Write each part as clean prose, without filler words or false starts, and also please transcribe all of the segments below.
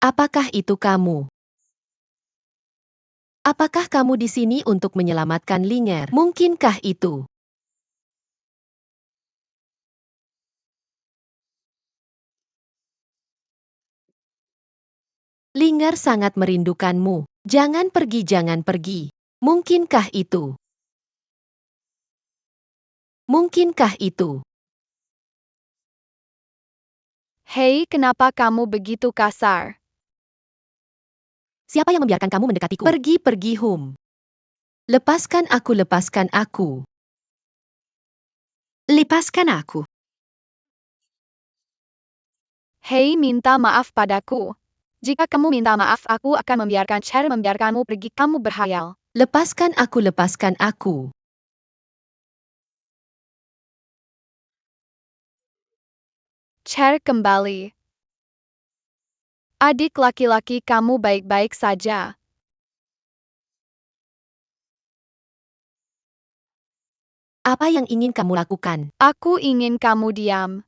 Apakah itu kamu? Apakah kamu di sini untuk menyelamatkan Linger? Mungkinkah itu? Linger sangat merindukanmu. Jangan pergi, jangan pergi. Mungkinkah itu? Mungkinkah itu? Hei, kenapa kamu begitu kasar? Siapa yang membiarkan kamu mendekatiku? Pergi, pergi, Hum. Lepaskan aku, lepaskan aku. Lepaskan aku. Hei, minta maaf padaku. Jika kamu minta maaf, aku akan membiarkan Cher membiarkanmu pergi. Kamu berhayal. Lepaskan aku, lepaskan aku. Cher kembali. Adik laki-laki kamu baik-baik saja. Apa yang ingin kamu lakukan? Aku ingin kamu diam.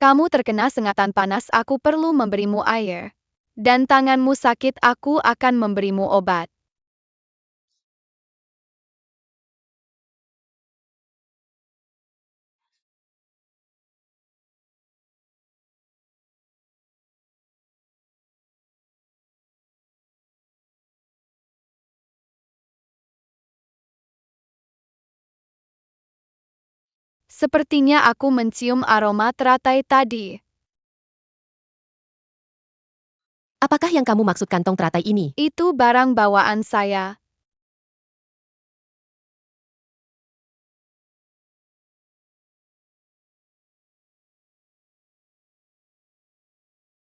Kamu terkena sengatan panas, aku perlu memberimu air. Dan tanganmu sakit, aku akan memberimu obat. Sepertinya aku mencium aroma teratai tadi. Apakah yang kamu maksud kantong teratai ini? Itu barang bawaan saya.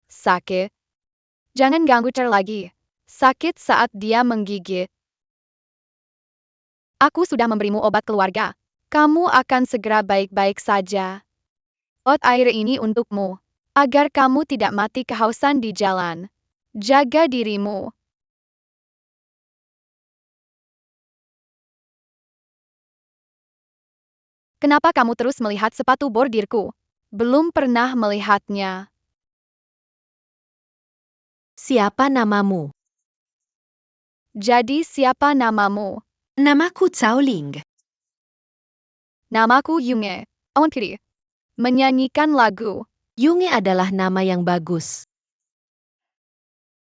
Sakit. Jangan ganggu Cher lagi. Sakit saat dia menggigit. Aku sudah memberimu obat keluarga. Kamu akan segera baik-baik saja. Ot air ini untukmu. Agar kamu tidak mati kehausan di jalan. Jaga dirimu. Kenapa kamu terus melihat sepatu bordirku? Belum pernah melihatnya. Siapa namamu? Jadi siapa namamu? Namaku Cao Ling. Namaku Yunge. Onpiri. Menyanyikan lagu. Yunge adalah nama yang bagus.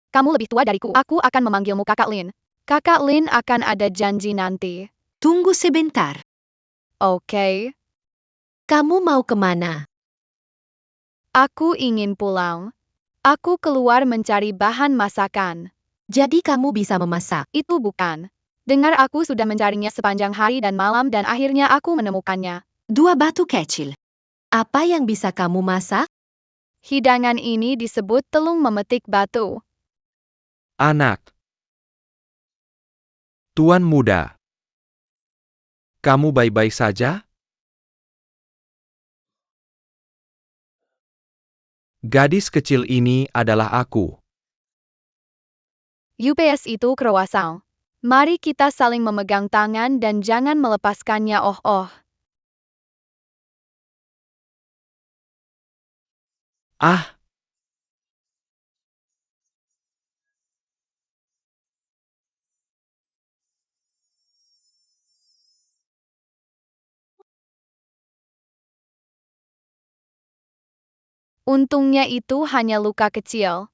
Kamu lebih tua dariku. Aku akan memanggilmu Kakak Lin. Kakak Lin akan ada janji nanti. Tunggu sebentar. Oke. Kamu mau kemana? Aku ingin pulang. Aku keluar mencari bahan masakan. Jadi kamu bisa memasak. Itu bukan. Dengar, aku sudah mencarinya sepanjang hari dan malam dan akhirnya aku menemukannya. Dua batu kecil. Apa yang bisa kamu masak? Hidangan ini disebut telung memetik batu. Anak. Tuan muda. Kamu baik-baik saja? Gadis kecil ini adalah aku. UPS itu croissant. Mari kita saling memegang tangan dan jangan melepaskannya. Oh. Ah, Untungnya itu hanya luka kecil.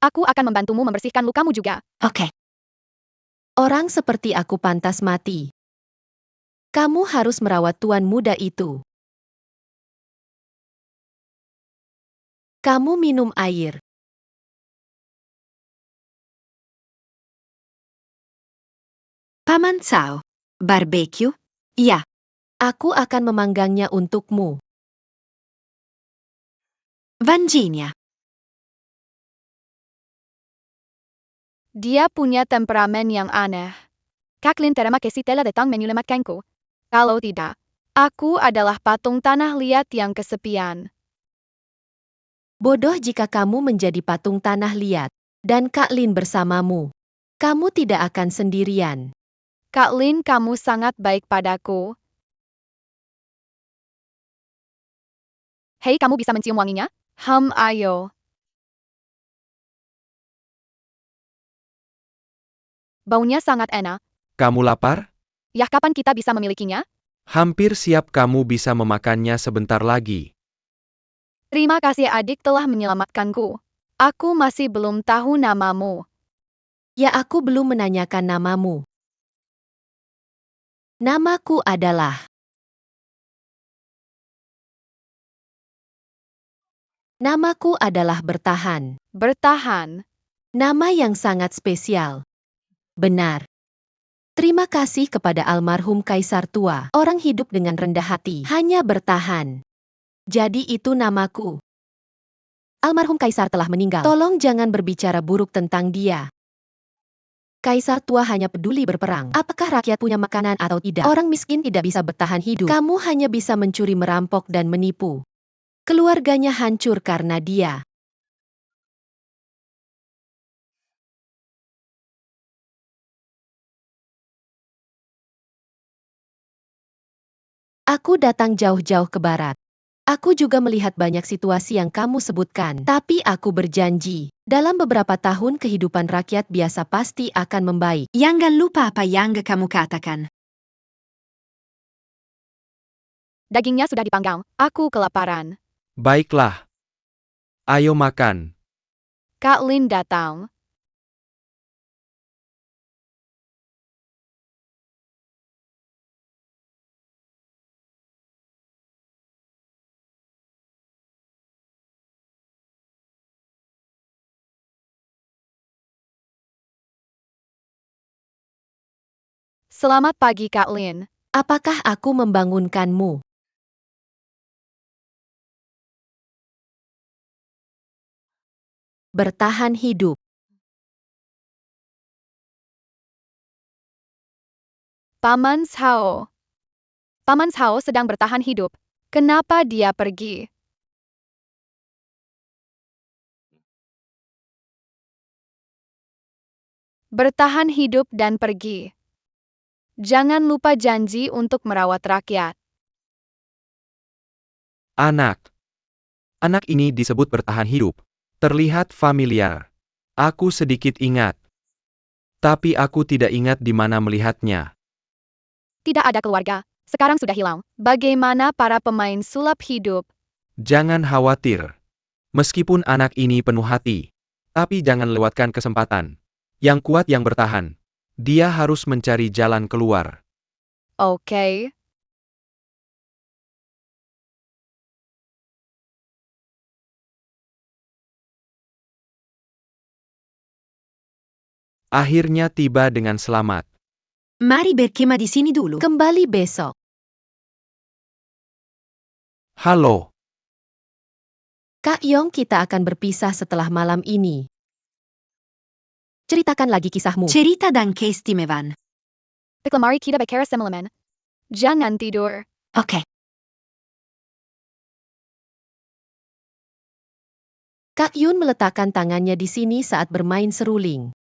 Aku akan membantumu membersihkan lukamu juga. Oke. Orang seperti aku pantas mati. Kamu harus merawat tuan muda itu. Kamu minum air. Paman Cao. Barbecue? Iya. Aku akan memanggangnya untukmu. Vanjinya. Dia punya temperamen yang aneh. Kaklin terima kasih telah datang menyelamatkanku. Kalau tidak, aku adalah patung tanah liat yang kesepian. Bodoh jika kamu menjadi patung tanah liat. Dan Kak Lin bersamamu. Kamu tidak akan sendirian. Kak Lin, kamu sangat baik padaku. Hei, kamu bisa mencium wanginya? Ayo. Baunya sangat enak. Kamu lapar? Yah, kapan kita bisa memilikinya? Hampir siap, kamu bisa memakannya sebentar lagi. Terima kasih adik telah menyelamatkanku. Aku masih belum tahu namamu. Ya, aku belum menanyakan namamu. Namaku adalah... Namaku adalah Bertahan. Bertahan. Nama yang sangat spesial. Benar. Terima kasih kepada almarhum Kaisar tua. Orang hidup dengan rendah hati. Hanya bertahan. Jadi itu namaku. Almarhum Kaisar telah meninggal. Tolong jangan berbicara buruk tentang dia. Kaisar tua hanya peduli berperang. Apakah rakyat punya makanan atau tidak? Orang miskin tidak bisa bertahan hidup. Kamu hanya bisa mencuri, merampok, dan menipu. Keluarganya hancur karena dia. Aku datang jauh-jauh ke barat. Aku juga melihat banyak situasi yang kamu sebutkan. Tapi aku berjanji, dalam beberapa tahun kehidupan rakyat biasa pasti akan membaik. Jangan lupa apa yang kamu katakan. Dagingnya sudah dipanggang. Aku kelaparan. Baiklah. Ayo makan. Kak Lin datang. Selamat pagi, Kak Lin. Apakah aku membangunkanmu? Bertahan hidup. Paman Shao. Paman Shao sedang bertahan hidup. Kenapa dia pergi? Bertahan hidup dan pergi. Jangan lupa janji untuk merawat rakyat. Anak. Anak ini disebut bertahan hidup. Terlihat familiar. Aku sedikit ingat. Tapi aku tidak ingat di mana melihatnya. Tidak ada keluarga. Sekarang sudah hilang. Bagaimana para pemain sulap hidup? Jangan khawatir. Meskipun anak ini penuh hati, tapi jangan lewatkan kesempatan. Yang kuat yang bertahan. Dia harus mencari jalan keluar. Oke. Akhirnya tiba dengan selamat. Mari berkemah di sini dulu. Kembali besok. Halo. Kak Yong, kita akan berpisah setelah malam ini. Ceritakan lagi kisahmu. Cerita dan keistimewan. Mari kita bicara semalaman. Jangan tidur. Oke. Kak Yun meletakkan tangannya di sini saat bermain seruling.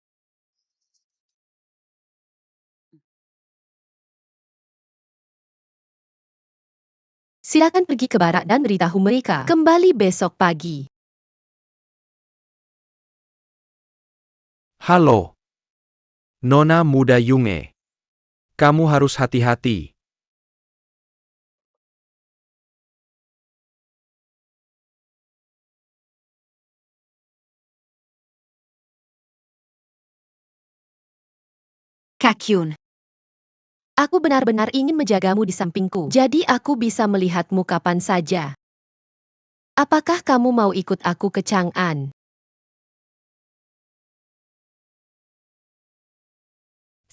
Silakan pergi ke barak dan beritahu mereka. Kembali besok pagi. Halo. Nona muda Yunge. Kamu harus hati-hati. Kak Yun. Aku benar-benar ingin menjagamu di sampingku. Jadi aku bisa melihatmu kapan saja. Apakah kamu mau ikut aku ke Chang'an?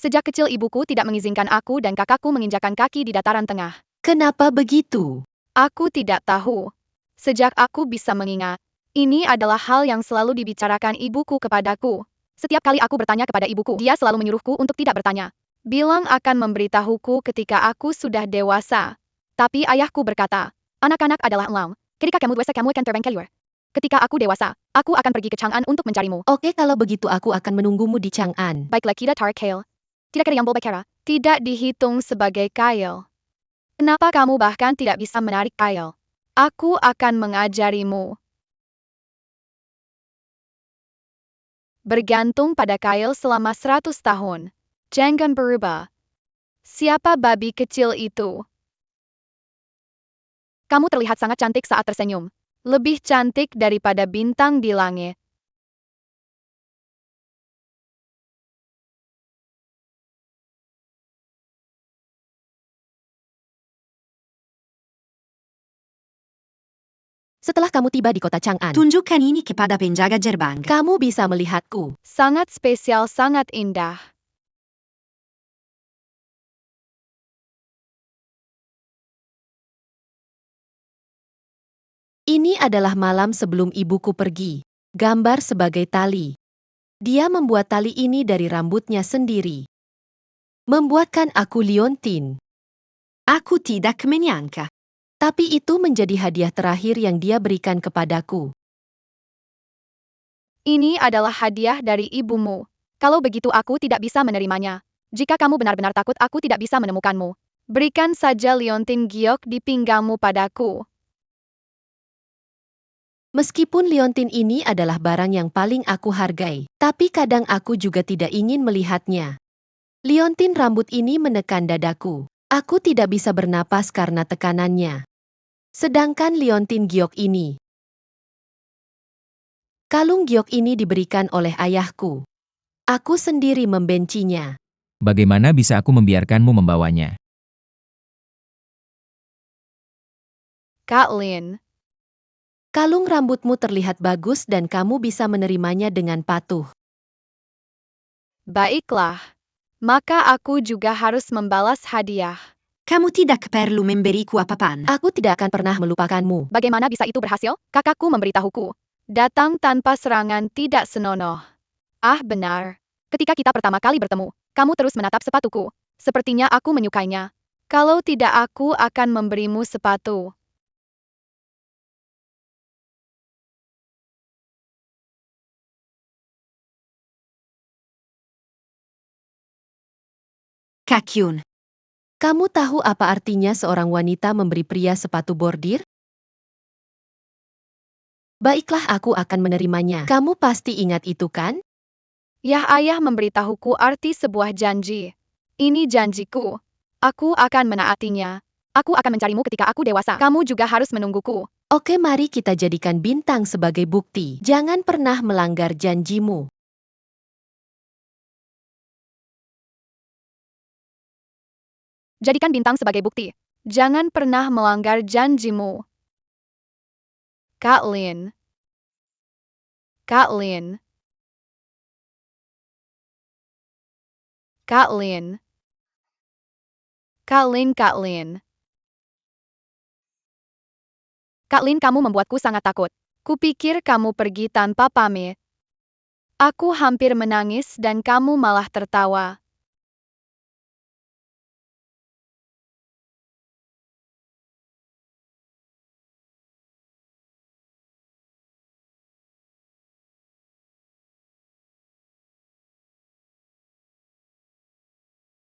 Sejak kecil ibuku tidak mengizinkan aku dan kakakku menginjakan kaki di dataran tengah. Kenapa begitu? Aku tidak tahu. Sejak aku bisa mengingat, ini adalah hal yang selalu dibicarakan ibuku kepadaku. Setiap kali aku bertanya kepada ibuku, dia selalu menyuruhku untuk tidak bertanya. Bilang akan memberitahuku ketika aku sudah dewasa. Tapi ayahku berkata, anak-anak adalah elang. Ketika kamu dewasa kamu akan terbang keluar. Ketika aku dewasa, aku akan pergi ke Chang'an untuk mencarimu. Oke, kalau begitu aku akan menunggumu di Chang'an. Baiklah, kita tarik Kale. Tidak ada yang Bolbakera. Tidak dihitung sebagai Kyle. Kenapa kamu bahkan tidak bisa menarik Kyle? Aku akan mengajarimu. Bergantung pada Kyle selama 100 tahun. Jangan berubah. Siapa babi kecil itu? Kamu terlihat sangat cantik saat tersenyum. Lebih cantik daripada bintang di langit. Setelah kamu tiba di kota Chang'an, Tunjukkan ini kepada penjaga gerbang. kamu bisa melihatku. Sangat spesial, sangat indah. Ini adalah malam sebelum ibuku pergi. Gambar sebagai tali. Dia membuat tali ini dari rambutnya sendiri. Membuatkan aku liontin. Aku tidak menyangka. Tapi itu menjadi hadiah terakhir yang dia berikan kepadaku. Ini adalah hadiah dari ibumu. Kalau begitu aku tidak bisa menerimanya. Jika kamu benar-benar takut aku tidak bisa menemukanmu. Berikan saja liontin giok di pinggangmu padaku. Meskipun liontin ini adalah barang yang paling aku hargai, tapi kadang aku juga tidak ingin melihatnya. Liontin rambut ini menekan dadaku. Aku tidak bisa bernapas karena tekanannya. Sedangkan liontin giok ini. Kalung giok ini diberikan oleh ayahku. Aku sendiri membencinya. Bagaimana bisa aku membiarkanmu membawanya? Kak Lin, Kalung rambutmu terlihat bagus dan kamu bisa menerimanya dengan patuh. baiklah. Maka aku juga harus membalas hadiah. Kamu tidak perlu memberiku apa-apaan. Aku tidak akan pernah melupakanmu. Bagaimana bisa itu berhasil? Kakakku memberitahuku. Datang tanpa serangan tidak senonoh. Ah, benar. Ketika kita pertama kali bertemu, kamu terus menatap sepatuku. Sepertinya aku menyukainya. Kalau tidak aku akan memberimu sepatu. Kak Yun, Kamu tahu apa artinya seorang wanita memberi pria sepatu bordir? Baiklah, aku akan menerimanya. Kamu pasti ingat itu kan? Yah, ayah memberitahuku arti sebuah janji. Ini janjiku. Aku akan menaatinya. Aku akan mencarimu ketika aku dewasa. Kamu juga harus menungguku. Oke, mari kita jadikan bintang sebagai bukti. Jangan pernah melanggar janjimu. Jadikan bintang sebagai bukti. Jangan pernah melanggar janjimu. Kak Lin. Kak Lin. Kak Lin. Kak Lin, Kak Lin. Kak Lin, kamu membuatku sangat takut. Kupikir kamu pergi tanpa pamit. Aku hampir menangis dan kamu malah tertawa.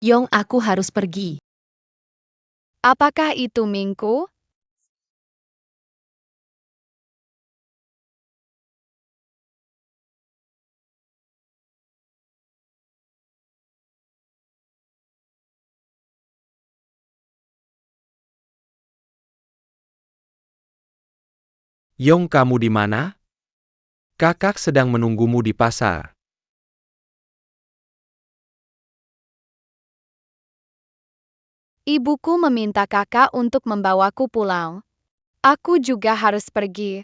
Yong, aku harus pergi. Apakah itu Mingku? Yong, kamu di mana? Kakak sedang menunggumu di pasar. Ibuku meminta kakak untuk membawaku pulang. Aku juga harus pergi.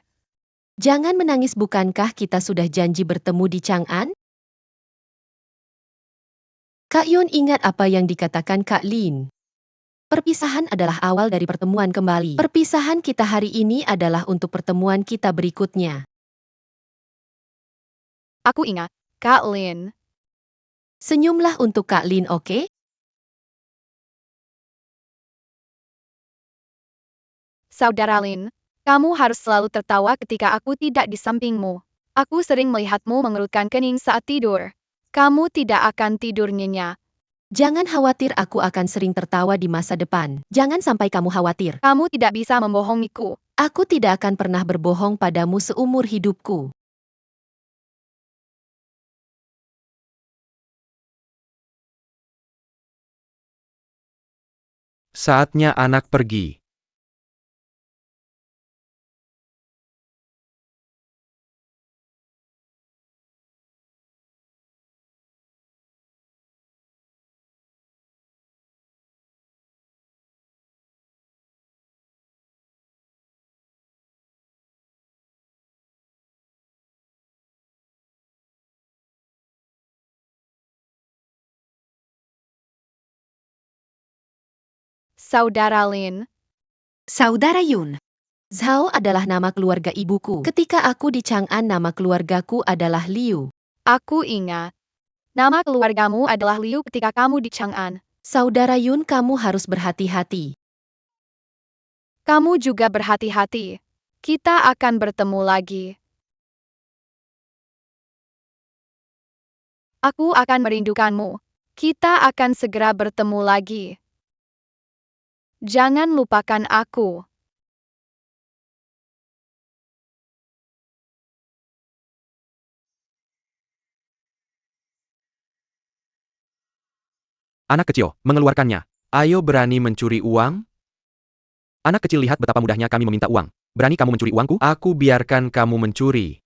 Jangan menangis, bukankah kita sudah janji bertemu di Chang'an? Kak Yun, ingat apa yang dikatakan Kak Lin. Perpisahan adalah awal dari pertemuan kembali. Perpisahan kita hari ini adalah untuk pertemuan kita berikutnya. Aku ingat, Kak Lin. Senyumlah untuk Kak Lin, oke? Saudara Lin, Kamu harus selalu tertawa ketika aku tidak di sampingmu. Aku sering melihatmu mengerutkan kening saat tidur. Kamu tidak akan tidur nyenyak. Jangan khawatir, aku akan sering tertawa di masa depan. Jangan sampai kamu khawatir. Kamu tidak bisa membohongiku. Aku tidak akan pernah berbohong padamu seumur hidupku. Saatnya anak pergi. Saudara Lin. Saudara Yun. Zhao adalah nama keluarga ibuku. Ketika aku di Chang'an, nama keluargaku adalah Liu. Aku ingat. Nama keluargamu adalah Liu ketika kamu di Chang'an. Saudara Yun, kamu harus berhati-hati. Kamu juga berhati-hati. Kita akan bertemu lagi. Aku akan merindukanmu. Kita akan segera bertemu lagi. Jangan lupakan aku. Anak kecil, mengeluarkannya. Ayo, berani mencuri uang? Anak kecil, lihat betapa mudahnya kami meminta uang. Berani kamu mencuri uangku? Aku biarkan kamu mencuri.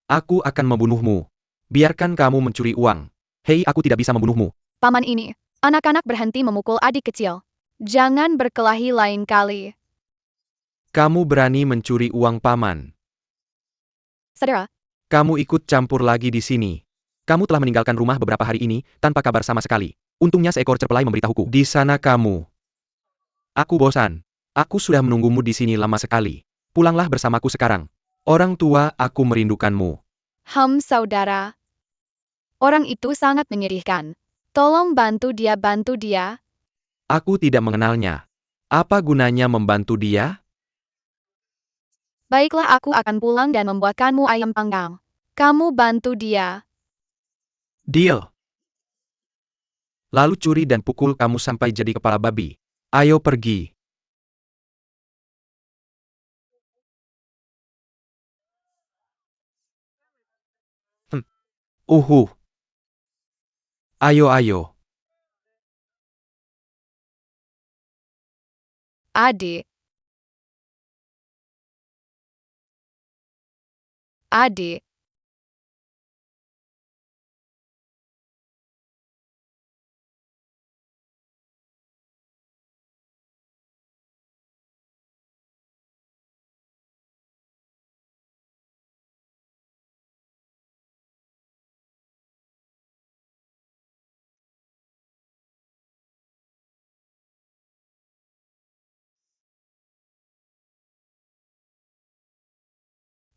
Aku akan membunuhmu. Biarkan kamu mencuri uang. Hei, aku tidak bisa membunuhmu. Paman ini, anak-anak berhenti memukul adik kecil. Jangan berkelahi lain kali. Kamu berani mencuri uang paman. Saudara, Kamu ikut campur lagi di sini. Kamu telah meninggalkan rumah beberapa hari ini, tanpa kabar sama sekali. Untungnya seekor cerpelai memberitahuku. Di sana kamu. Aku bosan. Aku sudah menunggumu di sini lama sekali. Pulanglah bersamaku sekarang. Orang tua, aku merindukanmu. saudara. Orang itu sangat menyedihkan. Tolong bantu dia. Aku tidak mengenalnya. Apa gunanya membantu dia? Baiklah, aku akan pulang dan membuatkanmu ayam panggang. Kamu bantu dia. Deal. Lalu curi dan pukul kamu sampai jadi kepala babi. Ayo pergi. Uhuh. Ayo. Adik. Adik.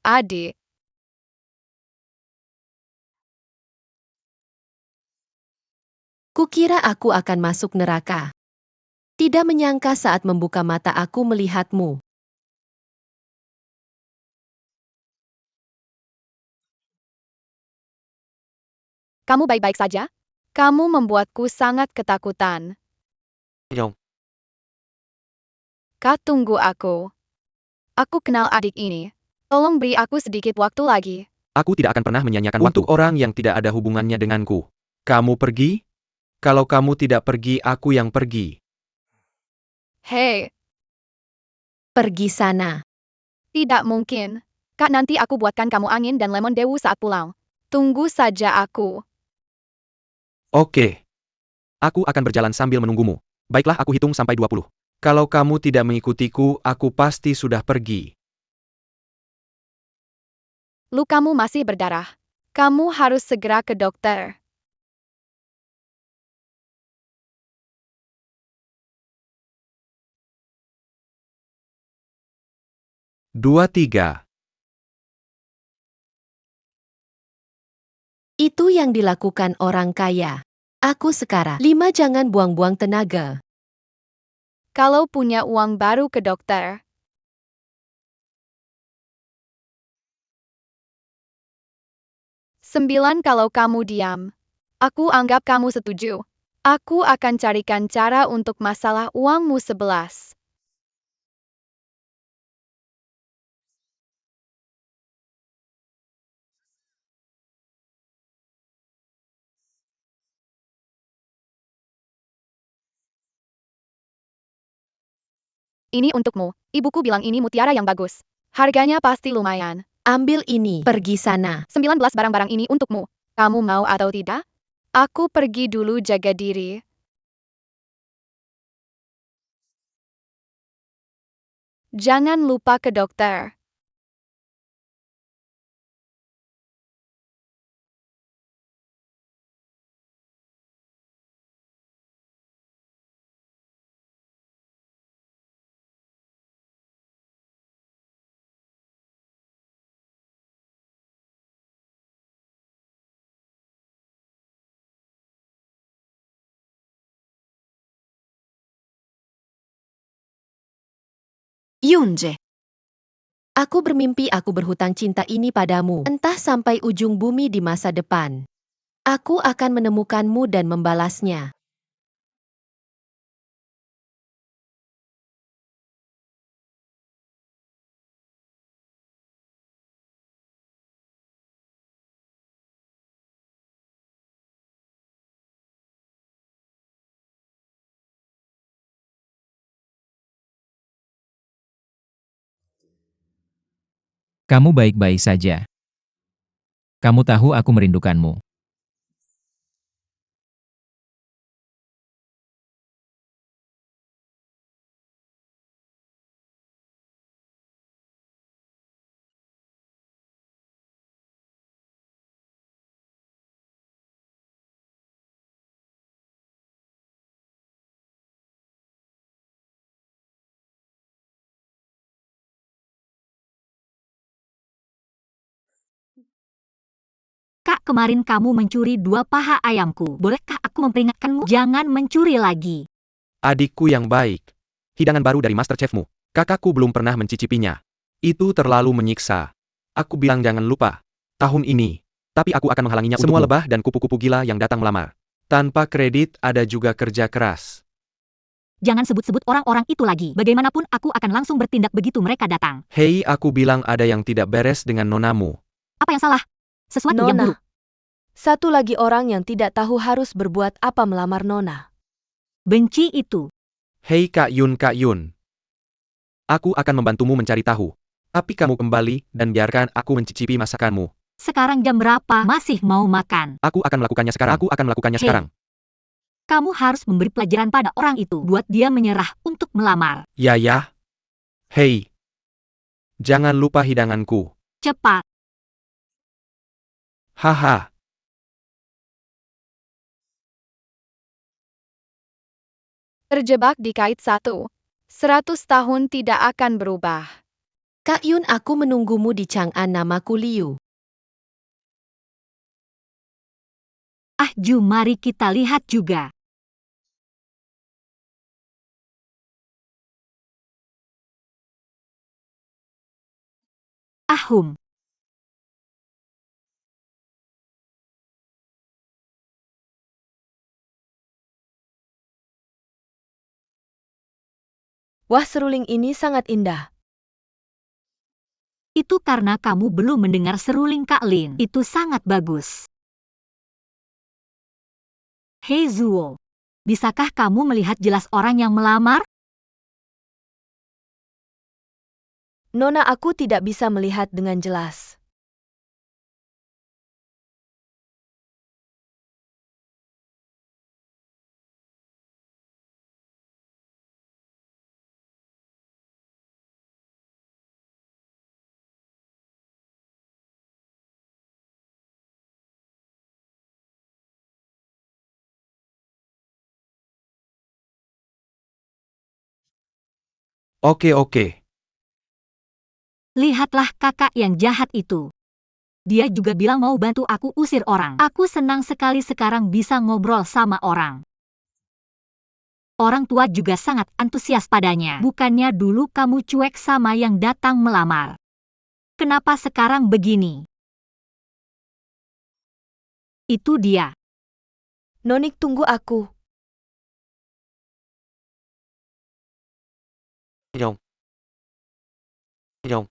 Adik. Kukira aku akan masuk neraka. Tidak menyangka saat membuka mata aku melihatmu. Kamu baik-baik saja? Kamu membuatku sangat ketakutan. Yong. Kak, tunggu aku. Aku kenal adik ini. Tolong beri aku sedikit waktu lagi. Aku tidak akan pernah menyia-nyiakan waktu untuk orang yang tidak ada hubungannya denganku. Kamu pergi? Kalau kamu tidak pergi, aku yang pergi. Hei, Pergi sana. tidak mungkin. Kak, nanti aku buatkan kamu angin dan lemon dewu saat pulang. Tunggu saja aku. Oke. Aku akan berjalan sambil menunggumu. Baiklah, aku hitung sampai 20. Kalau kamu tidak mengikutiku, aku pasti sudah pergi. Lukamu masih berdarah. Kamu harus segera ke dokter. Dua tiga. Itu yang dilakukan orang kaya. Aku sekarang. 5, jangan buang-buang tenaga. Kalau punya uang baru ke dokter. 9 kalau kamu diam. Aku anggap kamu setuju. Aku akan carikan cara untuk masalah uangmu 11. Ini untukmu. Ibuku bilang ini mutiara yang bagus. Harganya pasti lumayan. Ambil ini, pergi sana. 19 barang-barang ini untukmu. Kamu mau atau tidak? Aku pergi dulu, jaga diri. Jangan lupa ke dokter. Yunje. Aku bermimpi aku berhutang cinta ini padamu, entah sampai ujung bumi di masa depan. Aku akan menemukanmu dan membalasnya. Kamu baik-baik saja. Kamu tahu aku merindukanmu. Kak, kemarin kamu mencuri 2 paha ayamku. Bolehkah aku memperingatkanmu? Jangan mencuri lagi. Adikku yang baik. Hidangan baru dari MasterChef-mu. Kakakku belum pernah mencicipinya. Itu terlalu menyiksa. Aku bilang jangan lupa. Tahun ini. Tapi aku akan menghalanginya semua lebah dan kupu-kupu gila yang datang melamar. Tanpa kredit ada juga kerja keras. Jangan sebut-sebut orang-orang itu lagi. Bagaimanapun aku akan langsung bertindak begitu mereka datang. Hei, aku bilang ada yang tidak beres dengan nonamu. Apa yang salah? Sesuatu yang buruk. Satu lagi orang yang tidak tahu harus berbuat apa melamar Nona. Benci itu. Hei Kak Yun, Kak Yun. Aku akan membantumu mencari tahu. Tapi kamu kembali dan biarkan aku mencicipi masakanmu. Sekarang jam berapa? Masih mau makan? Aku akan melakukannya sekarang. Aku akan melakukannya sekarang. Kamu harus memberi pelajaran pada orang itu. Buat dia menyerah untuk melamar. Ya. Hei. Jangan lupa hidanganku. Cepat. Haha. Terjebak di kait 1. 100 tahun tidak akan berubah. Kak Yun, aku menunggumu di Chang'an, namaku Liu. Ju, mari kita lihat juga. Ahum. Wah, seruling ini sangat indah. Itu karena kamu belum mendengar seruling Kak Lin. Itu sangat bagus. Hei Zuo, bisakah kamu melihat jelas orang yang melamar? Nona, aku tidak bisa melihat dengan jelas. Oke. Lihatlah kakak yang jahat itu. Dia juga bilang mau bantu aku usir orang. Aku senang sekali sekarang bisa ngobrol sama orang. Orang tua juga sangat antusias padanya. Bukannya dulu kamu cuek sama yang datang melamar. Kenapa sekarang begini? Itu dia. Nonik, tunggu aku. Nyong. Nyong.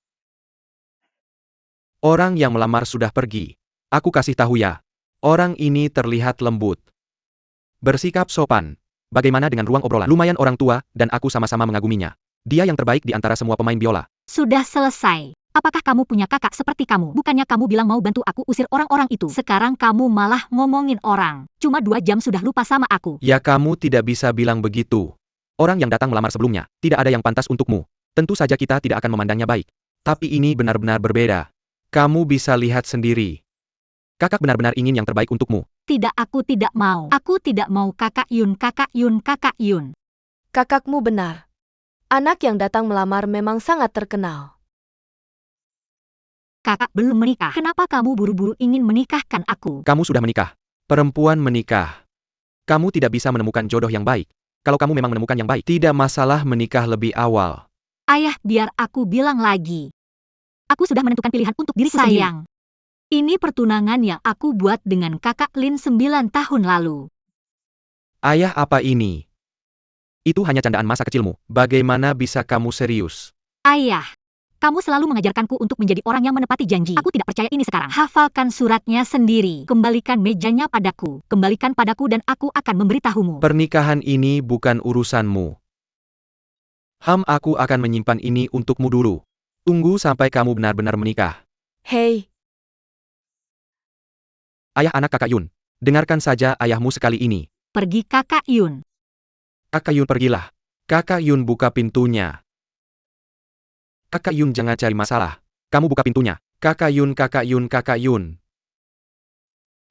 Orang yang melamar sudah pergi. Aku kasih tahu ya. Orang ini terlihat lembut. Bersikap sopan. Bagaimana dengan ruang obrolan? Lumayan orang tua, dan aku sama-sama mengaguminya. Dia yang terbaik di antara semua pemain biola. Sudah selesai. Apakah kamu punya kakak seperti kamu? Bukannya kamu bilang mau bantu aku usir orang-orang itu? Sekarang kamu malah ngomongin orang. Cuma 2 jam sudah lupa sama aku. Ya, kamu tidak bisa bilang begitu. Orang yang datang melamar sebelumnya, tidak ada yang pantas untukmu. Tentu saja kita tidak akan memandangnya baik. Tapi ini benar-benar berbeda. Kamu bisa lihat sendiri. Kakak benar-benar ingin yang terbaik untukmu. Tidak, aku tidak mau. Aku tidak mau kakak Yun, kakak Yun, kakak Yun. Kakakmu benar. Anak yang datang melamar memang sangat terkenal. Kakak belum menikah. Kenapa kamu buru-buru ingin menikahkan aku? Kamu sudah menikah. Perempuan menikah. Kamu tidak bisa menemukan jodoh yang baik. Kalau kamu memang menemukan yang baik, tidak masalah menikah lebih awal. Ayah, biar aku bilang lagi. Aku sudah menentukan pilihan untuk diriku sendiri. Sayang. Ini pertunangan yang aku buat dengan kakak Lin 9 tahun lalu. Ayah, apa ini? Itu hanya candaan masa kecilmu. Bagaimana bisa kamu serius? Ayah, kamu selalu mengajarkanku untuk menjadi orang yang menepati janji. Aku tidak percaya ini sekarang. Hafalkan suratnya sendiri. Kembalikan mejanya padaku. Kembalikan padaku dan aku akan memberitahumu. Pernikahan ini bukan urusanmu. Aku akan menyimpan ini untukmu dulu. Tunggu sampai kamu benar-benar menikah. Hei, Ayah anak kakak Yun. Dengarkan saja ayahmu sekali ini. Pergi kakak Yun. Kakak Yun, pergilah. Kakak Yun, buka pintunya. Kakak Yun, jangan cari masalah. Kamu buka pintunya. Kakak Yun, kakak Yun, kakak Yun.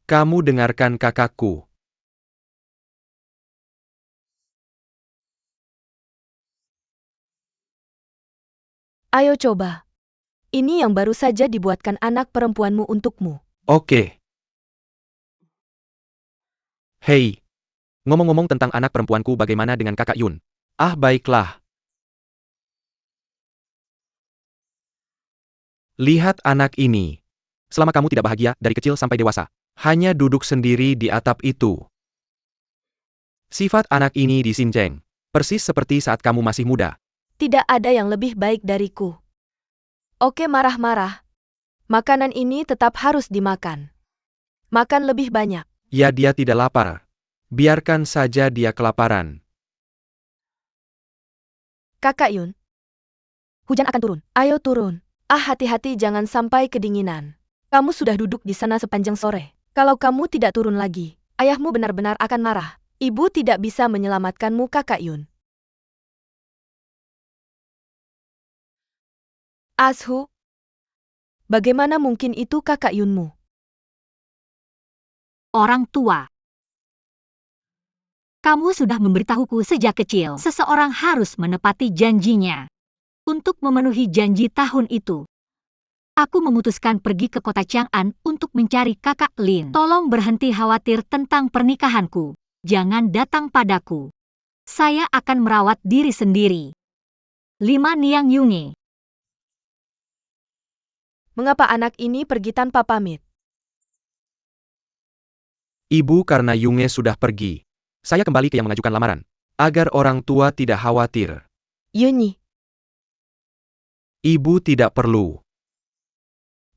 Kamu dengarkan kakakku. ayo coba. Ini yang baru saja dibuatkan anak perempuanmu untukmu. Oke. Hei. Ngomong-ngomong tentang anak perempuanku, bagaimana dengan kakak Yun? Ah, baiklah. Lihat anak ini. Selama kamu tidak bahagia, dari kecil sampai dewasa, hanya duduk sendiri di atap itu. Sifat anak ini disinjeng. Persis seperti saat kamu masih muda. Tidak ada yang lebih baik dariku. Oke, marah-marah. Makanan ini tetap harus dimakan. Makan lebih banyak. Ya, dia tidak lapar. Biarkan saja dia kelaparan. Kakak Yun. Hujan akan turun. Ayo turun. Ah, hati-hati jangan sampai kedinginan. Kamu sudah duduk di sana sepanjang sore. Kalau kamu tidak turun lagi, ayahmu benar-benar akan marah. Ibu tidak bisa menyelamatkanmu, Kakak Yun. Ashu. Bagaimana mungkin itu Kakak Yunmu? Orang tua. Kamu sudah memberitahuku sejak kecil. Seseorang harus menepati janjinya. Untuk memenuhi janji tahun itu, aku memutuskan pergi ke kota Chang'an untuk mencari kakak Lin. Tolong berhenti khawatir tentang pernikahanku. Jangan datang padaku. Saya akan merawat diri sendiri. 5 Niang Yunge. Mengapa anak ini pergi tanpa pamit? Ibu, karena Yunge sudah pergi. Saya kembali ke yang mengajukan lamaran. Agar orang tua tidak khawatir. Yunyi, Ibu tidak perlu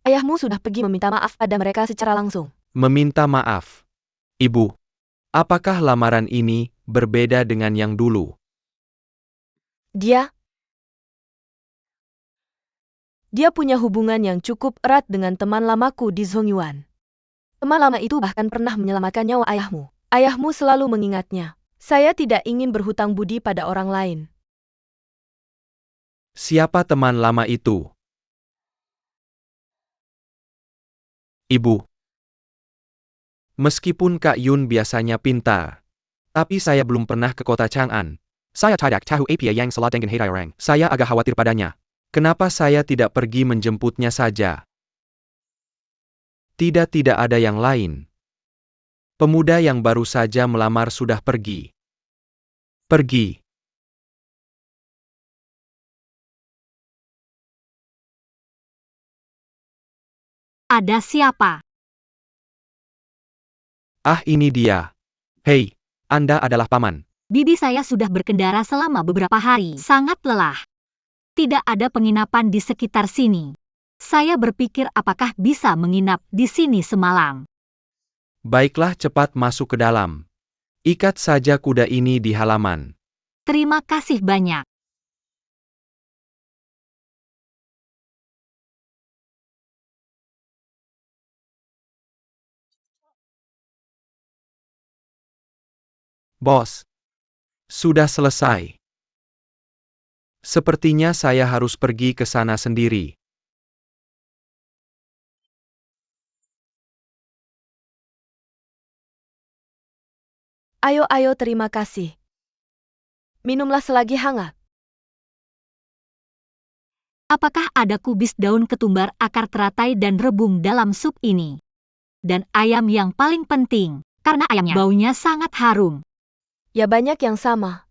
ayahmu sudah pergi meminta maaf pada mereka secara langsung. meminta maaf. Ibu, apakah lamaran ini berbeda dengan yang dulu? Dia punya hubungan yang cukup erat dengan teman lamaku di Zongyuan. Teman lama itu bahkan pernah menyelamatkan nyawa ayahmu. Ayahmu selalu mengingatnya. Saya tidak ingin berhutang budi pada orang lain. Siapa teman lama itu? Ibu. Meskipun Kak Yun biasanya pintar, tapi saya belum pernah ke kota Chang'an. Saya tidak tahu apa yang salah dengan orang. Saya agak khawatir padanya. Kenapa saya tidak pergi menjemputnya saja? Tidak ada yang lain. Pemuda yang baru saja melamar sudah pergi. Pergi. Ada siapa? Ah, ini dia. Hei, Anda adalah paman. Bibi, saya sudah berkendara selama beberapa hari. Sangat lelah. Tidak ada penginapan di sekitar sini. Saya berpikir apakah bisa menginap di sini semalam. Baiklah, cepat masuk ke dalam. Ikat saja kuda ini di halaman. Terima kasih banyak. Bos. Sudah selesai. Sepertinya saya harus pergi ke sana sendiri. Ayo, terima kasih. Minumlah selagi hangat. Apakah ada kubis daun ketumbar, akar teratai dan rebung dalam sup ini? Dan ayam yang paling penting, karena ayamnya baunya sangat harum. Ya, banyak yang sama.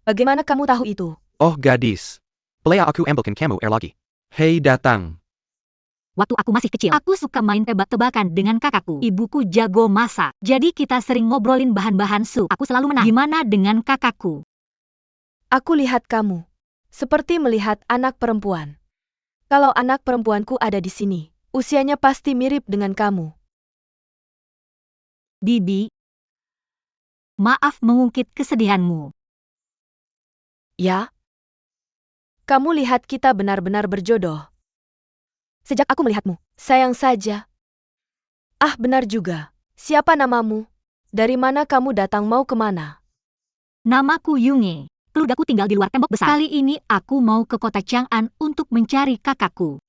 Bagaimana kamu tahu itu? Oh gadis. Pelea aku ambilkan kamu air lagi. Hei datang. Waktu aku masih kecil, aku suka main tebak-tebakan dengan kakakku. Ibuku jago masak, jadi kita sering ngobrolin bahan-bahan sup. Aku selalu menang. Gimana dengan kakakku? Aku lihat kamu. Seperti melihat anak perempuan. Kalau anak perempuanku ada di sini, usianya pasti mirip dengan kamu. Bibi, maaf mengungkit kesedihanmu. Ya? Kamu lihat kita benar-benar berjodoh. Sejak aku melihatmu, sayang saja. Ah, benar juga. Siapa namamu? Dari mana kamu datang, mau kemana? Namaku Yunge. Keluargaku tinggal di luar tembok besar. Kali ini aku mau ke kota Chang'an untuk mencari kakakku.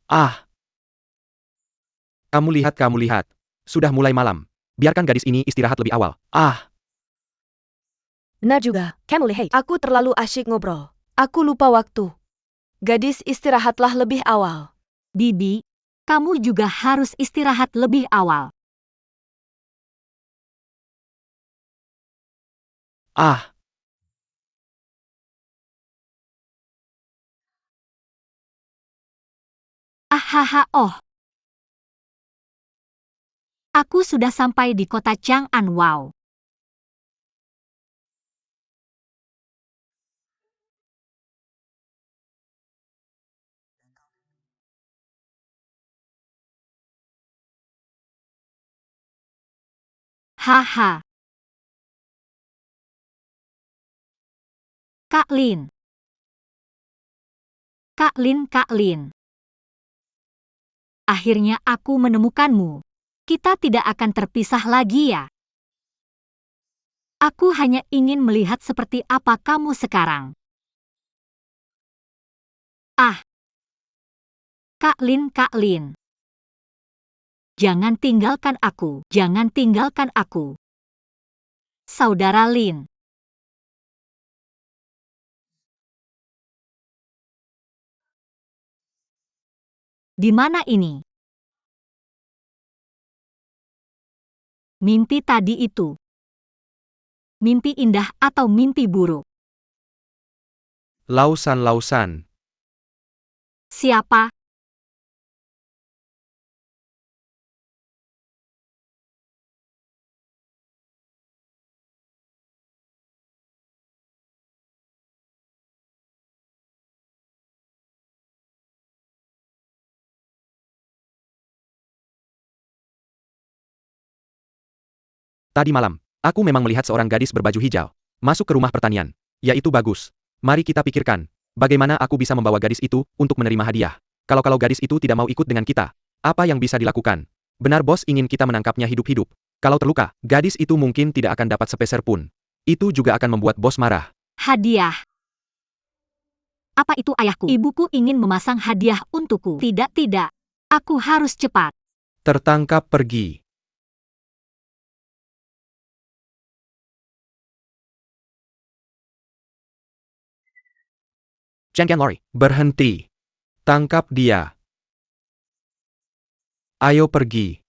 Ah. Kamu lihat. Sudah mulai malam. Biarkan gadis ini istirahat lebih awal. Ah. Benar juga, kamu lihat. Aku terlalu asyik ngobrol. Aku lupa waktu. Gadis, istirahatlah lebih awal. Bibi, kamu juga harus istirahat lebih awal. Ah. Ahaha, oh. Aku sudah sampai di kota Chang'an, wow. Haha. Kak Lin. Kak Lin. Akhirnya aku menemukanmu. Kita tidak akan terpisah lagi ya. Aku hanya ingin melihat seperti apa kamu sekarang. Ah. Kak Lin. Jangan tinggalkan aku. Saudara Lin. Di mana ini? Mimpi tadi itu. Mimpi indah atau mimpi buruk? Lausan. Siapa? Tadi malam, aku memang melihat seorang gadis berbaju hijau masuk ke rumah pertanian. Yaitu bagus. Mari kita pikirkan, bagaimana aku bisa membawa gadis itu untuk menerima hadiah. Kalau gadis itu tidak mau ikut dengan kita, apa yang bisa dilakukan? Benar, bos ingin kita menangkapnya hidup-hidup. Kalau terluka, gadis itu mungkin tidak akan dapat sepeser pun. Itu juga akan membuat bos marah. Hadiah. Apa itu ayahku? Ibuku ingin memasang hadiah untukku. Tidak. Aku harus cepat. Tertangkap pergi. Jangan lari. Berhenti. Tangkap dia. Ayo pergi.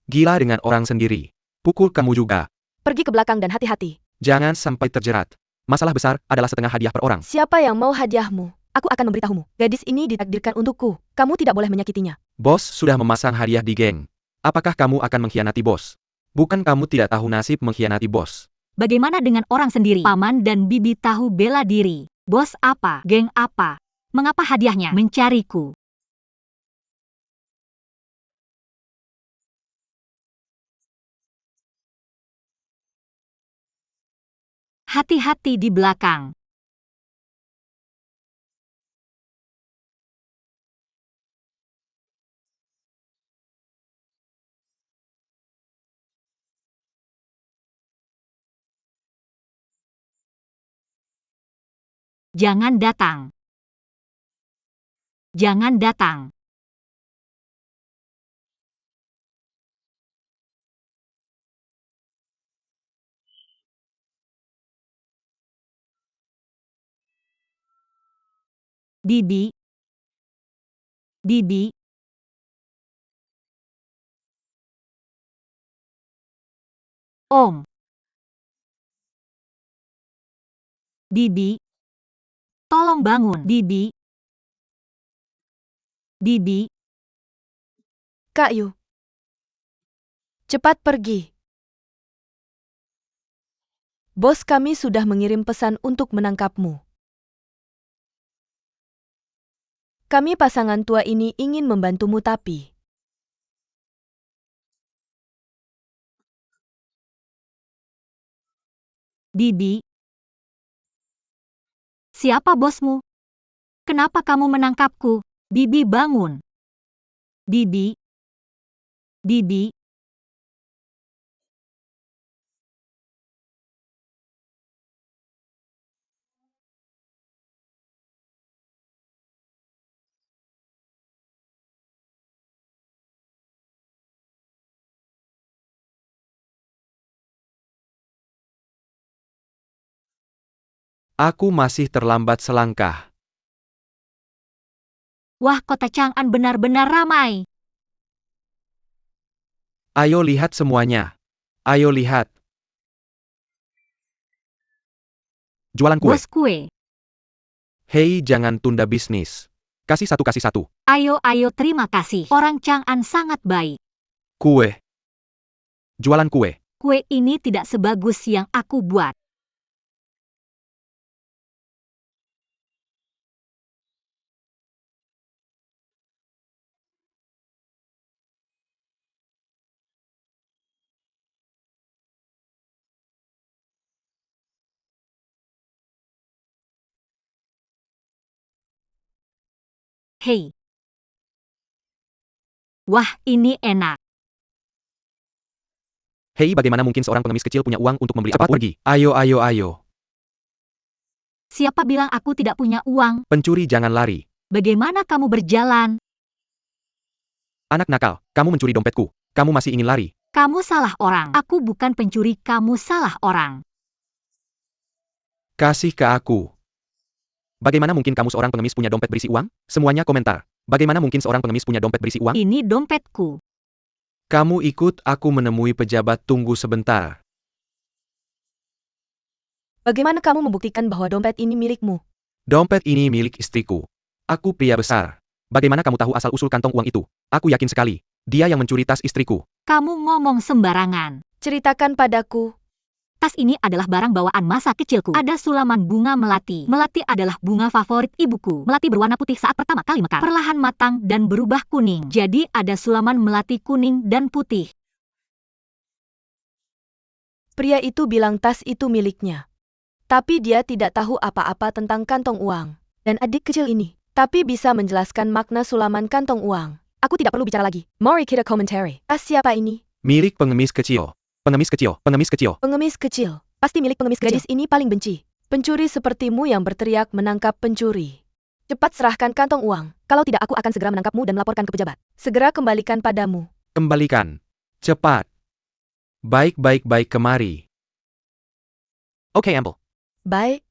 Gila dengan orang sendiri. Pukul kamu juga. Pergi ke belakang dan hati-hati. Jangan sampai terjerat. Masalah besar adalah setengah hadiah per orang. Siapa yang mau hadiahmu? Aku akan memberitahumu. Gadis ini ditakdirkan untukku. Kamu tidak boleh menyakitinya. Bos sudah memasang hadiah di geng. Apakah kamu akan mengkhianati bos? Bukan kamu tidak tahu nasib mengkhianati bos. Bagaimana dengan orang sendiri? Paman dan bibi tahu bela diri. Bos apa? Geng apa? Mengapa hadiahnya mencariku? Hati-hati di belakang. Jangan datang. Jangan datang. Bibi. Bibi. Om. Bibi. Tolong bangun, Bibi. Bibi. Kak Yu. Cepat pergi. Bos kami sudah mengirim pesan untuk menangkapmu. Kami pasangan tua ini ingin membantumu tapi... Bibi. Siapa bosmu? Kenapa kamu menangkapku? Bibi bangun. Bibi. Bibi. Aku masih terlambat selangkah. Wah, kota Chang'an benar-benar ramai. Ayo lihat semuanya. Ayo lihat. Jualan kue. Bos kue. Hei, jangan tunda bisnis. Kasih satu, kasih satu. Ayo, ayo, terima kasih. Orang Chang'an sangat baik. Kue. Jualan kue. Kue ini tidak sebagus yang aku buat. Hei. Wah, ini enak. Hei, bagaimana mungkin seorang pengemis kecil punya uang untuk membeli cepat pergi? Ayo, ayo, ayo. Siapa bilang aku tidak punya uang? Pencuri jangan lari. Bagaimana kamu berjalan? Anak nakal, kamu mencuri dompetku. Kamu masih ingin lari. Kamu salah orang. Aku bukan pencuri, kamu salah orang. Kasih ke aku. Bagaimana mungkin kamu seorang pengemis punya dompet berisi uang? Semuanya komentar. Bagaimana mungkin seorang pengemis punya dompet berisi uang? Ini dompetku. Kamu ikut aku menemui pejabat, tunggu sebentar. Bagaimana kamu membuktikan bahwa dompet ini milikmu? Dompet ini milik istriku. Aku pria besar. Bagaimana kamu tahu asal-usul kantong uang itu? Aku yakin sekali. Dia yang mencuri tas istriku. Kamu ngomong sembarangan. Ceritakan padaku. Tas ini adalah barang bawaan masa kecilku. Ada sulaman bunga melati. Melati adalah bunga favorit ibuku. Melati berwarna putih saat pertama kali mekar. Perlahan matang dan berubah kuning. Jadi ada sulaman melati kuning dan putih. Pria itu bilang tas itu miliknya. Tapi dia tidak tahu apa-apa tentang kantong uang. Dan adik kecil ini. Tapi bisa menjelaskan makna sulaman kantong uang. Aku tidak perlu bicara lagi. Mari kita komentari. Tas siapa ini? Milik pengemis kecil. Pengemis kecil, pengemis kecil. Pengemis kecil. Pasti milik pengemis kecil. Gadis ini paling benci. Pencuri sepertimu yang berteriak menangkap pencuri. Cepat serahkan kantong uang. Kalau tidak aku akan segera menangkapmu dan melaporkan ke pejabat. Segera kembalikan padamu. Kembalikan. Cepat. Baik, kemari. Oke, Amble. Baik.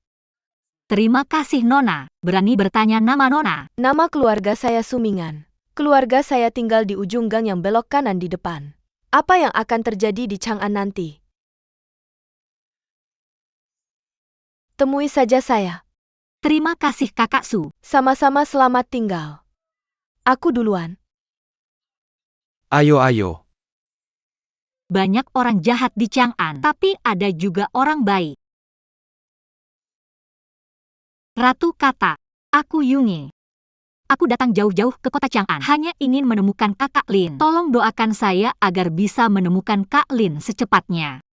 Terima kasih Nona. Berani bertanya nama Nona. Nama keluarga saya Sumingan. Keluarga saya tinggal di ujung gang yang belok kanan di depan. Apa yang akan terjadi di Chang'an nanti? Temui saja saya. Terima kasih Kakak Su. Sama-sama, selamat tinggal. Aku duluan. Ayo, ayo. Banyak orang jahat di Chang'an, tapi ada juga orang baik. Ratu kata, aku Yunge. Aku datang jauh-jauh ke kota Chang'an hanya ingin menemukan kakak Lin. Tolong doakan saya agar bisa menemukan Kak Lin secepatnya.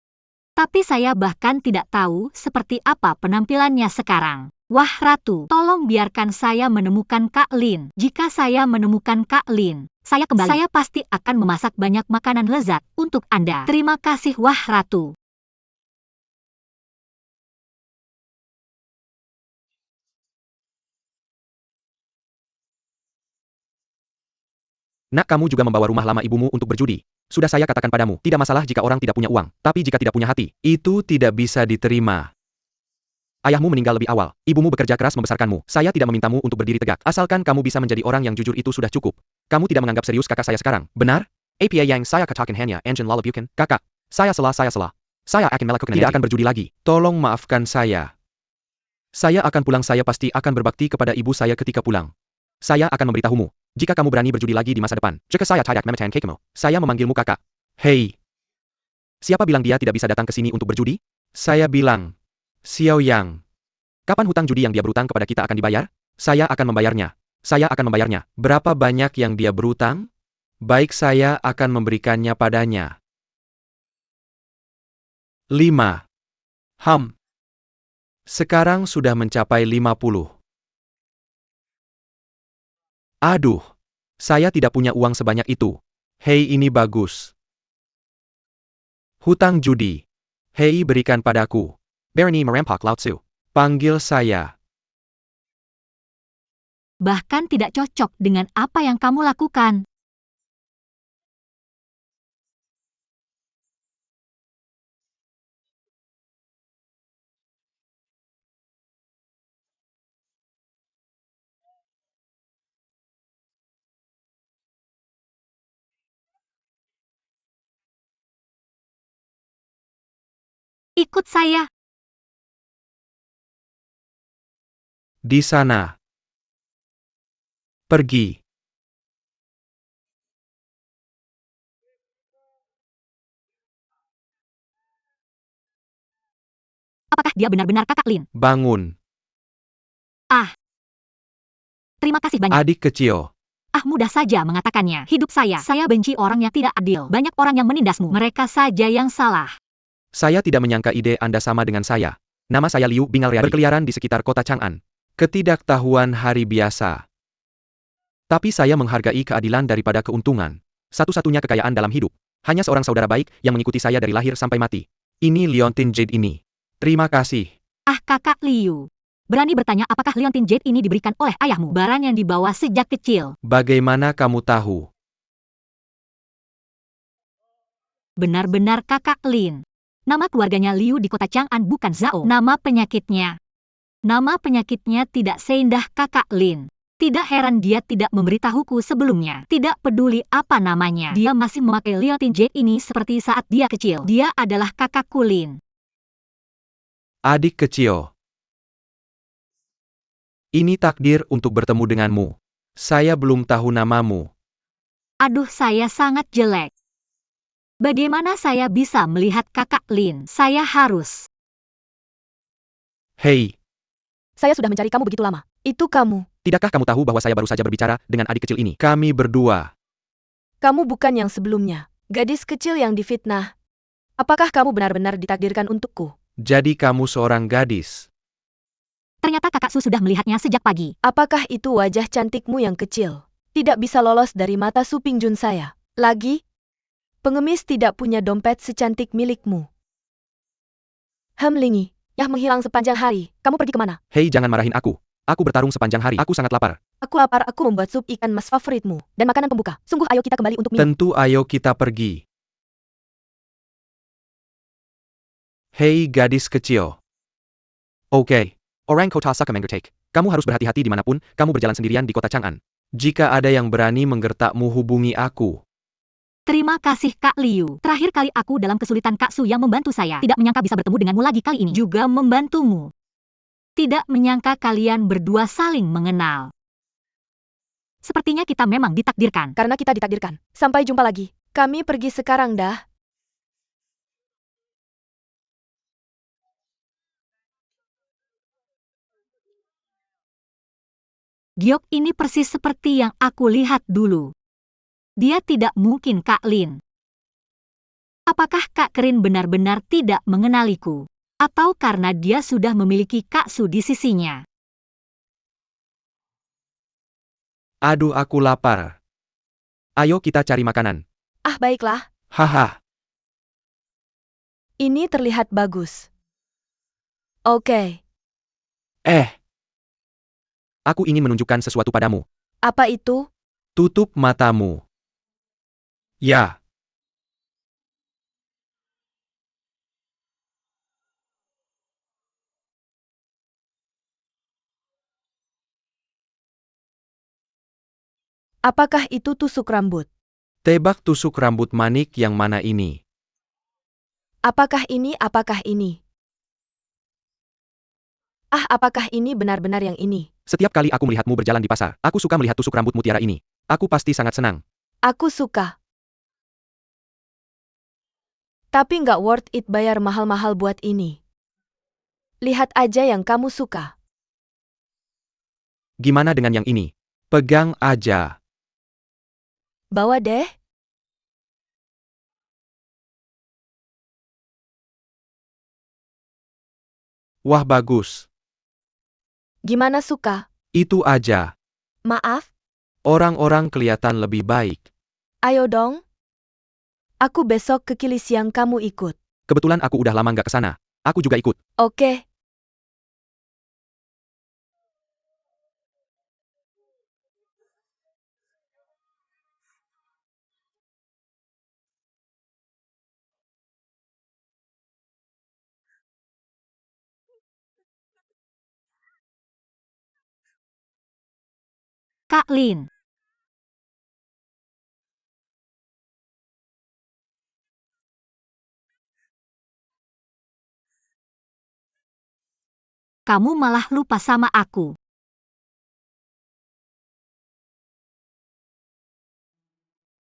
Tapi saya bahkan tidak tahu seperti apa penampilannya sekarang. Wah Ratu, tolong biarkan saya menemukan Kak Lin. Jika saya menemukan Kak Lin, saya kembali. Saya pasti akan memasak banyak makanan lezat untuk Anda. Terima kasih wah Ratu. Nak, kamu juga membawa rumah lama ibumu untuk berjudi. Sudah saya katakan padamu, tidak masalah jika orang tidak punya uang, tapi jika tidak punya hati, itu tidak bisa diterima. Ayahmu meninggal lebih awal, ibumu bekerja keras membesarkanmu. Saya tidak memintamu untuk berdiri tegak. Asalkan kamu bisa menjadi orang yang jujur itu sudah cukup. Kamu tidak menganggap serius kakak saya sekarang, benar? Apa yang saya katakan hanya engine lalabukan. Kakak, saya salah. Saya akan melakukan tidak akan berjudi lagi. Tolong maafkan saya. Saya akan pulang, saya pasti akan berbakti kepada ibu saya ketika pulang. Saya akan memberitahumu, jika kamu berani berjudi lagi di masa depan. Jika saya tidak mematan kakekmu, saya memanggilmu kakak. Hei! Siapa bilang dia tidak bisa datang ke sini untuk berjudi? Saya bilang, Xiao Yang. Kapan hutang judi yang dia berutang kepada kita akan dibayar? Saya akan membayarnya. Saya akan membayarnya. Berapa banyak yang dia berutang? Baik, saya akan memberikannya padanya. 5. Sekarang sudah mencapai 50. Aduh, saya tidak punya uang sebanyak itu. Hei, ini bagus. Hutang judi. Hei, berikan padaku. Berani merampak Lao Tzu. Panggil saya. Bahkan tidak cocok dengan apa yang kamu lakukan. Ikut saya. Di sana. Pergi. Apakah dia benar-benar kakak Lin? Bangun. Terima kasih banyak. Adik kecil. Mudah saja mengatakannya. Hidup saya benci orang yang tidak adil. Banyak orang yang menindasmu. Mereka saja yang salah. Saya tidak menyangka ide Anda sama dengan saya. Nama saya Liu Bingalriadi. Berkeliaran di sekitar kota Chang'an. Ketidaktahuan hari biasa. Tapi saya menghargai keadilan daripada keuntungan. Satu-satunya kekayaan dalam hidup. Hanya seorang saudara baik yang mengikuti saya dari lahir sampai mati. Ini Liontin Jade ini. Terima kasih. Kakak Liu. Berani bertanya apakah Liontin Jade ini diberikan oleh ayahmu? Barang yang dibawa sejak kecil. Bagaimana kamu tahu? Benar-benar kakak Lin. Nama keluarganya Liu di kota Chang'an bukan Zhao. Nama penyakitnya tidak seindah kakak Lin. Tidak heran dia tidak memberitahuku sebelumnya. Tidak peduli apa namanya. Dia masih memakai Liontin Jade ini seperti saat dia kecil. Dia adalah kakakku Lin. Adik kecil. Ini takdir untuk bertemu denganmu. Saya belum tahu namamu. Aduh, saya sangat jelek. Bagaimana saya bisa melihat kakak Lin? Saya harus. Hei, Saya sudah mencari kamu begitu lama. Itu kamu. tidakkah kamu tahu bahwa saya baru saja berbicara dengan adik kecil ini? Kami berdua. Kamu bukan yang sebelumnya. Gadis kecil yang difitnah. Apakah kamu benar-benar ditakdirkan untukku? Jadi kamu seorang gadis. Ternyata kakak Su sudah melihatnya sejak pagi. Apakah itu wajah cantikmu yang kecil? Tidak bisa lolos dari mata Su Pingjun saya. Lagi, pengemis tidak punya dompet secantik milikmu. Lingi, Yah menghilang sepanjang hari. Kamu pergi kemana? Hei, jangan marahin aku. Aku bertarung sepanjang hari. Aku sangat lapar. Aku lapar, aku membuat sup ikan mas favoritmu. Dan makanan pembuka. Sungguh ayo kita kembali untuk minum. Tentu, ayo kita pergi. Hei, gadis kecil. Oke. Orang kota Sakamenggertek. Kamu harus berhati-hati dimanapun kamu berjalan sendirian di kota Chang'an. Jika ada yang berani menggertakmu, hubungi aku. Terima kasih Kak Liu. Terakhir kali aku dalam kesulitan Kak Su yang membantu saya. Tidak menyangka bisa bertemu denganmu lagi kali ini. Juga membantumu. Tidak menyangka kalian berdua saling mengenal. Sepertinya kita memang ditakdirkan. Karena kita ditakdirkan. Sampai jumpa lagi. Kami pergi sekarang dah. Giok ini persis seperti yang aku lihat dulu. Dia tidak mungkin Kak Lin. Apakah Kak Kerin benar-benar tidak mengenaliku? Atau karena dia sudah memiliki Kak Su di sisinya? Aduh, aku lapar. Ayo kita cari makanan. Ah, baiklah. Haha. Ini terlihat bagus. Oke, Aku ingin menunjukkan sesuatu padamu. apa itu? Tutup matamu. Ya. Apakah itu tusuk rambut? Tebak tusuk rambut manik yang mana ini? Apakah ini? Apakah ini? Ah, apakah ini benar-benar yang ini? Setiap kali aku melihatmu berjalan di pasar, aku suka melihat tusuk rambut mutiara ini. Aku pasti sangat senang. Aku suka. Tapi nggak worth it bayar mahal-mahal buat ini. Lihat aja yang kamu suka. Gimana dengan yang ini? Pegang aja. Bawa deh. Wah, bagus. Gimana suka? Itu aja. Maaf, Orang-orang kelihatan lebih baik. ayo dong. Aku besok ke Kili siang kamu ikut. Kebetulan aku udah lama nggak ke sana. Aku juga ikut. Oke. Kak Lin. Kamu malah lupa sama aku.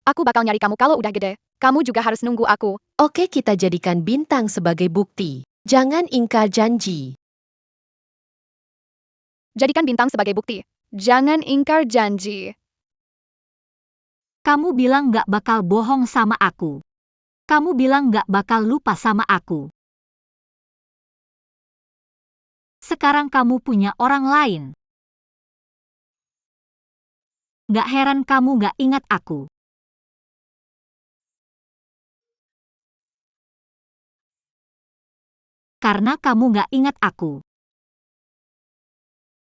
Aku bakal nyari kamu kalau udah gede. Kamu juga harus nunggu aku. Oke, kita jadikan bintang sebagai bukti. Jangan ingkar janji. Jadikan bintang sebagai bukti. Jangan ingkar janji. Kamu bilang gak bakal bohong sama aku. Kamu bilang gak bakal lupa sama aku. Sekarang kamu punya orang lain. Gak heran kamu gak ingat aku. Karena kamu gak ingat aku.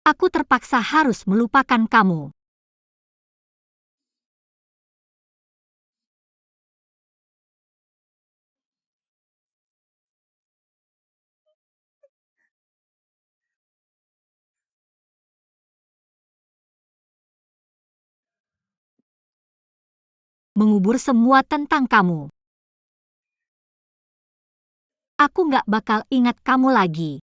Aku terpaksa harus melupakan kamu. Mengubur semua tentang kamu. Aku gak bakal ingat kamu lagi.